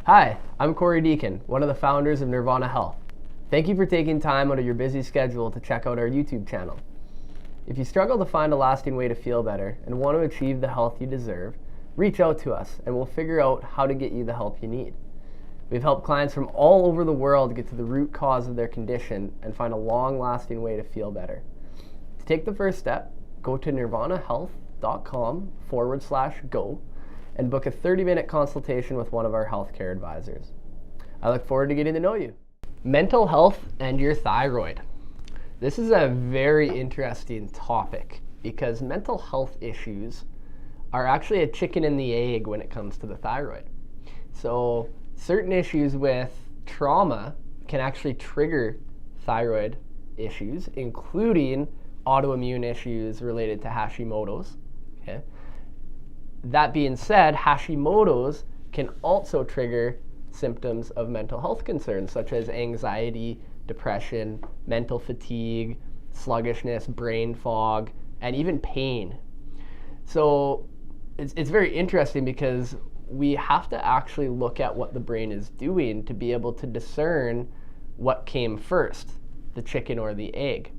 Hi, I'm Corey Deacon, one of the founders of Neurvana Health. Thank you for taking time out of your busy schedule to check out our YouTube channel. If you struggle to find a lasting way to feel better and want to achieve the health you deserve, reach out to us and we'll figure out how to get you the help you need. We've helped clients from all over the world get to the root cause of their condition and find a long-lasting way to feel better. To take the first step, go to nirvanahealth.com/go and book a 30-minute consultation with one of our healthcare advisors. I look forward to getting to know you. Mental health and your thyroid. This is a very interesting topic because mental health issues are actually a chicken and the egg when it comes to the thyroid. So certain issues with trauma can actually trigger thyroid issues, including autoimmune issues related to Hashimoto's. Okay? That being said, Hashimoto's can also trigger symptoms of mental health concerns such as anxiety, depression, mental fatigue, sluggishness, brain fog, and even pain. So it's very interesting because we have to actually look at what the brain is doing to be able to discern what came first, the chicken or the egg.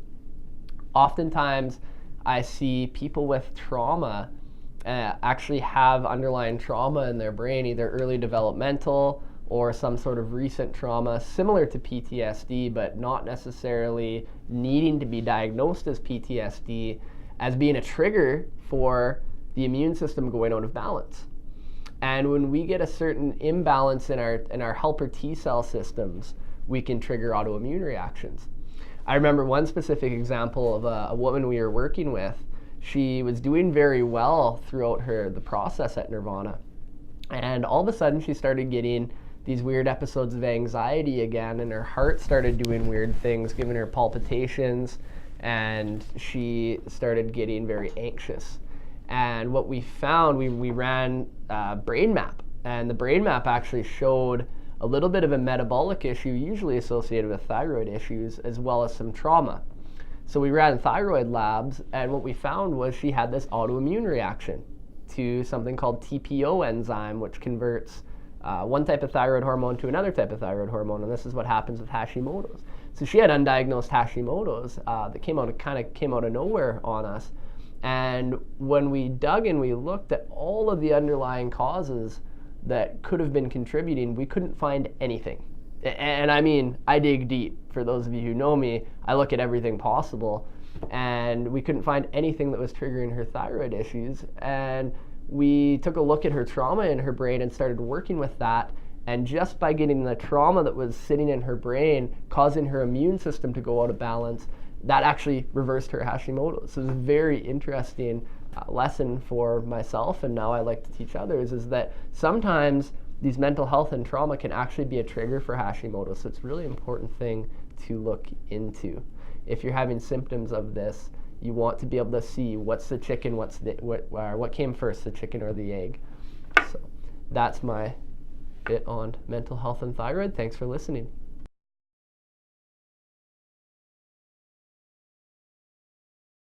Oftentimes, I see people with trauma actually have underlying trauma in their brain, either early developmental or some sort of recent trauma similar to PTSD, but not necessarily needing to be diagnosed as PTSD, as being a trigger for the immune system going out of balance. And when we get a certain imbalance in our helper T cell systems, we can trigger autoimmune reactions. I remember one specific example of a woman we were working with. She was doing very well throughout the process at Neurvana. And all of a sudden she started getting these weird episodes of anxiety again, and her heart started doing weird things, giving her palpitations, and she started getting very anxious. And what we found, we ran a brain map, and the brain map actually showed a little bit of a metabolic issue usually associated with thyroid issues, as well as some trauma. So we ran thyroid labs, and what we found was she had this autoimmune reaction to something called TPO enzyme, which converts one type of thyroid hormone to another type of thyroid hormone, and this is what happens with Hashimoto's. So she had undiagnosed Hashimoto's that came out of nowhere on us. And when we dug and we looked at all of the underlying causes that could have been contributing, we couldn't find anything. And I mean, I dig deep. For those of you who know me, I look at everything possible, and we couldn't find anything that was triggering her thyroid issues. And we took a look at her trauma in her brain and started working with that. And just by getting the trauma that was sitting in her brain, causing her immune system to go out of balance, that actually reversed her Hashimoto. So it's a very interesting lesson for myself, and now I like to teach others, is that sometimes these mental health and trauma can actually be a trigger for Hashimoto. So it's a really important thing to look into. If you're having symptoms of this, you want to be able to see what's the chicken, what came first, the chicken or the egg. So that's my bit on mental health and thyroid. Thanks for listening.